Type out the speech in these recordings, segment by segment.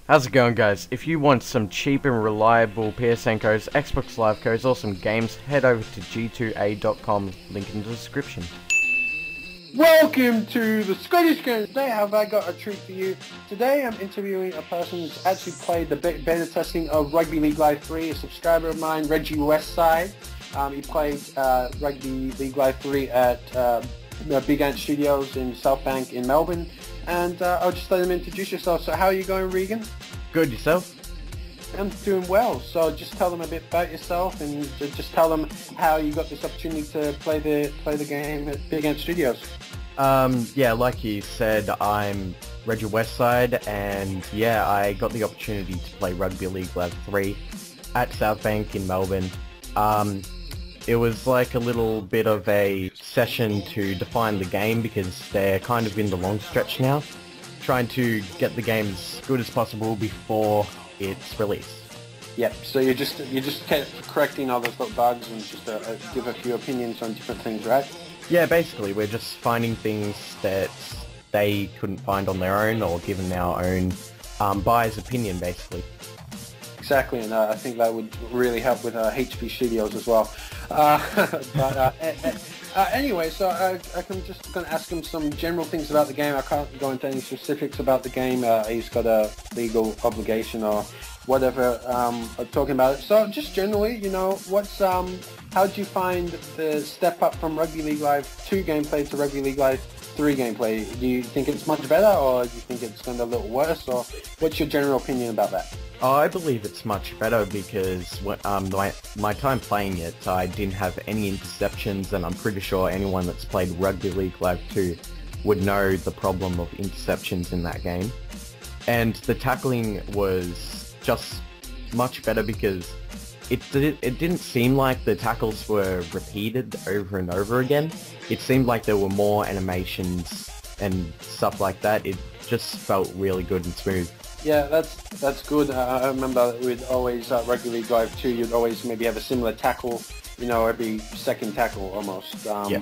How's it going, guys? If you want some cheap and reliable PSN codes, Xbox Live codes, or some games, head over to g2a.com, link in the description. Welcome to the Scottish Cannon. Today have I got a treat for you. Today I'm interviewing a person who's actually played the beta testing of Rugby League Live 3, a subscriber of mine, Reggie Westside. He played Rugby League Live 3 at Big Ant Studios in South Bank in Melbourne. And I'll just let him introduce yourself. So how are you going, Regan? Good, yourself? I'm doing well. So just tell them a bit about yourself and just tell them how you got this opportunity to play the game at Big Ant Studios. Yeah, like you said, I'm Reggie Westside, and yeah, I got the opportunity to play Rugby League Live 3 at South Bank in Melbourne. It was like a little bit of a session to define the game because they're kind of in the long stretch now, trying to get the game as good as possible before its release. Yep. So you just kept correcting all those little bugs and just give a few opinions on different things, right? Yeah, basically we're just finding things that they couldn't find on their own, or given our own buyer's opinion, basically. Exactly, and I think that would really help with HP Studios as well. Anyway, so I'm just going to ask him some general things about the game. I can't go into any specifics about the game. He's got a legal obligation or whatever talking about it. So just generally, you know, how do you find the step up from Rugby League Live 2 gameplay to Rugby League Live 3 gameplay? Do you think it's much better, or do you think it's going to be a little worse, or what's your general opinion about that? Oh, I believe it's much better because my time playing it, I didn't have any interceptions, and I'm pretty sure anyone that's played Rugby League Live 2 would know the problem of interceptions in that game. And the tackling was just much better because it didn't seem like the tackles were repeated over and over again. It seemed like there were more animations and stuff like that. It just felt really good and smooth. Yeah, that's good. I remember we'd always, Rugby League Live 2, you'd always maybe have a similar tackle, you know, every second tackle almost. Yeah.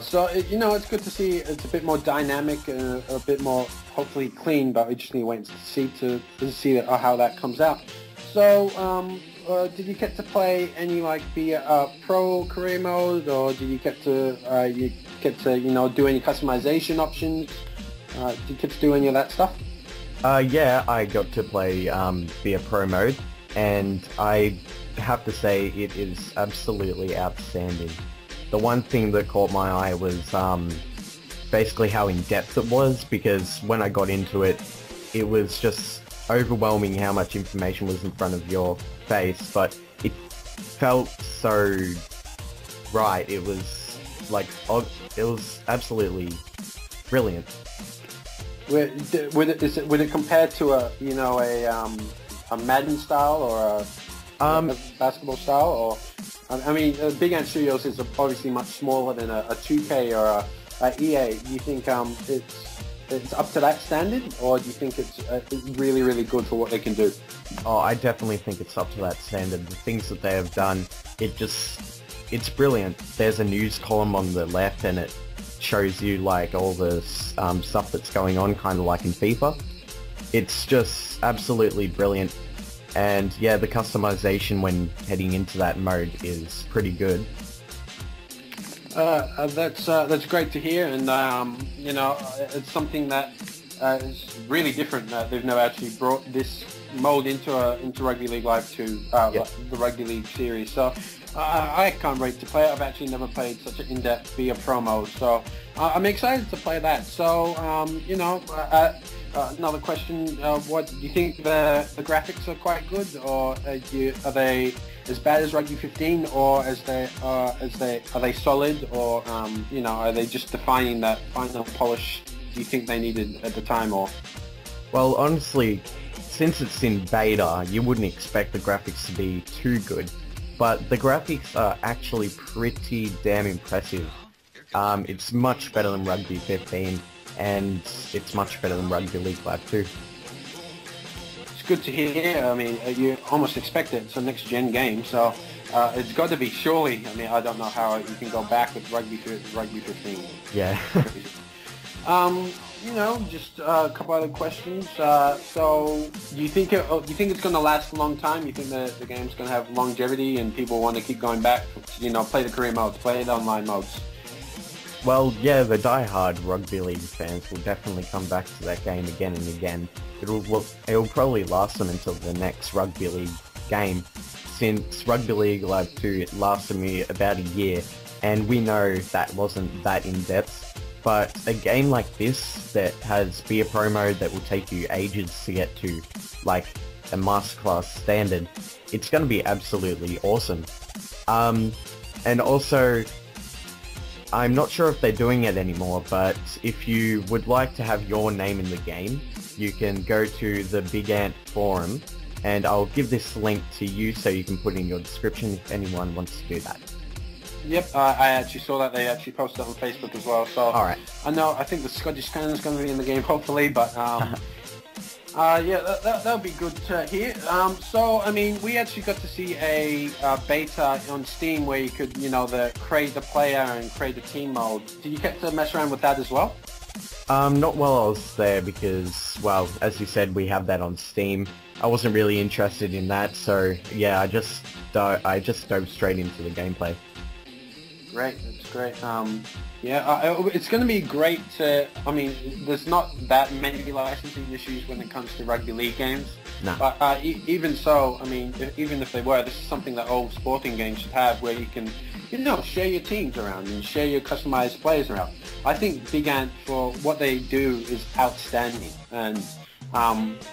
So, you know, it's good to see it's a bit more dynamic and a bit more, hopefully, clean, but we just need to wait to see how that comes out. So, did you get to play any, like, pro career mode, or did you get to, you know, do any customization options? Did you get to do any of that stuff? Yeah, I got to play via pro mode, and I have to say it is absolutely outstanding. The one thing that caught my eye was basically how in-depth it was, because when I got into it, it was just overwhelming how much information was in front of your face, but it felt so right. It was like, it was absolutely brilliant. Would it compare to a Madden style or a basketball style, or I mean, Big Ant Studios is obviously much smaller than a 2K or a EA. Do you think it's up to that standard, or do you think it's really good for what they can do? Oh, I definitely think it's up to that standard. The things that they have done, it's brilliant. There's a news column on the left, and it shows you like all the stuff that's going on, kind of like in FIFA. It's just absolutely brilliant, and yeah, the customization when heading into that mode is pretty good. That's great to hear, and you know, it's something that is really different. They've never actually brought this mode into Rugby League Live 2, Yep. the Rugby League series. So I can't wait to play it. I've actually never played such an in-depth via pro mode, so I'm excited to play that. So you know, another question: what do you think the graphics are quite good, or are they as bad as Rugby 15, or are they solid, or you know, are they just defining that final polish do you think they needed at the time? Or Well, honestly, since it's in beta, you wouldn't expect the graphics to be too good, but the graphics are actually pretty damn impressive. It's much better than Rugby 15, and it's much better than Rugby League Live 2. it's good to hear. I mean, you almost expect it. It's a next-gen game, so it's got to be, surely. I mean, I don't know how you can go back with Rugby 15. Yeah. you know, just a couple other questions. So, do you think it's going to last a long time? You think the game's going to have longevity and people want to keep going back? You know, play the career modes, play the online modes. Well, yeah, the die-hard Rugby League fans will definitely come back to that game again and again. It'll probably last them until the next Rugby League game, since Rugby League Live 2 it lasted me about a year, and we know that wasn't that in-depth. But a game like this that has Be a Pro mode that will take you ages to get to, like a masterclass standard, it's going to be absolutely awesome. And also, I'm not sure if they're doing it anymore, but if you would like to have your name in the game, you can go to the Big Ant forum, and I'll give this link to you so you can put in your description if anyone wants to do that. Yep, I actually saw that. They actually posted it on Facebook as well. So alright. I think the Scottish Cannon is going to be in the game, hopefully, but yeah, that'll be good to hear. So, I mean, we actually got to see a beta on Steam where you could, you know, create the player and create the team mode. Did you get to mess around with that as well? Not while I was there because, well, as you said, we have that on Steam. I wasn't really interested in that, so yeah, I just dove straight into the gameplay. Great, that's great. Yeah, it's going to be great to, I mean, there's not that many licensing issues when it comes to rugby league games. No. But even so, I mean, even if they were, this is something that all sporting games should have, where you can, you know, share your teams around and share your customized players around. I think Big Ant, for what they do, is outstanding. And,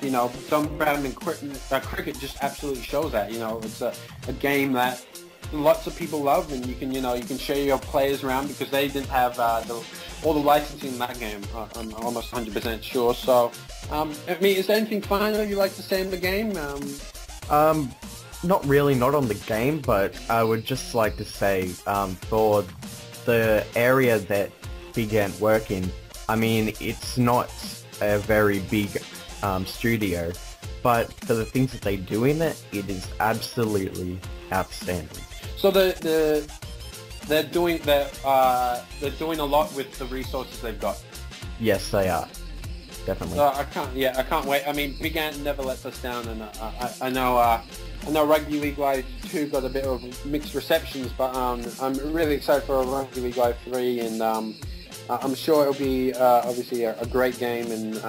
you know, Don Brown and cricket just absolutely shows that. You know, it's a game that lots of people love, and you can share your players around, because they didn't have all the licensing in that game. I'm almost 100% sure. So, I mean, is there anything final you'd like to say in the game? Not really, not on the game, but I would just like to say, for the area that Big Ant work in, I mean, it's not a very big studio, but for the things that they do in it, it is absolutely outstanding. So they're doing a lot with the resources they've got. Yes, they are. Definitely. So I can't wait. I mean, Big Ant never lets us down, and I know Rugby League Live 2 got a bit of mixed receptions, but I'm really excited for Rugby League Live 3, and I'm sure it'll be obviously a great game, and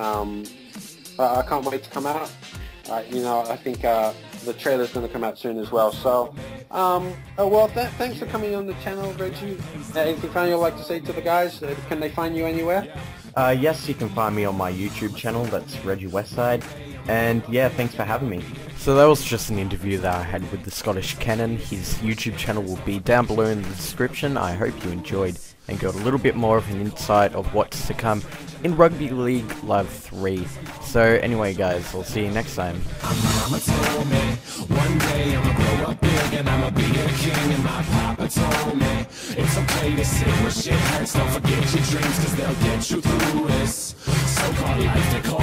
I can't wait to come out. You know, I think the trailer's going to come out soon as well. So, well, thanks for coming on the channel, Reggie. Anything final you'd like to say to the guys? Can they find you anywhere? Yes, you can find me on my YouTube channel, that's Reggie Westside, and yeah, thanks for having me. So that was just an interview that I had with the Scottish Cannon. His YouTube channel will be down below in the description. I hope you enjoyed and got a little bit more of an insight of what's to come in Rugby League Live 3. So anyway guys, I'll see you next time. Mama told me one day I'ma grow up big and I'ma be a king, and my papa told me it's okay to sit where shit hurts, don't forget your dreams, cause they'll get you through this so-called life they call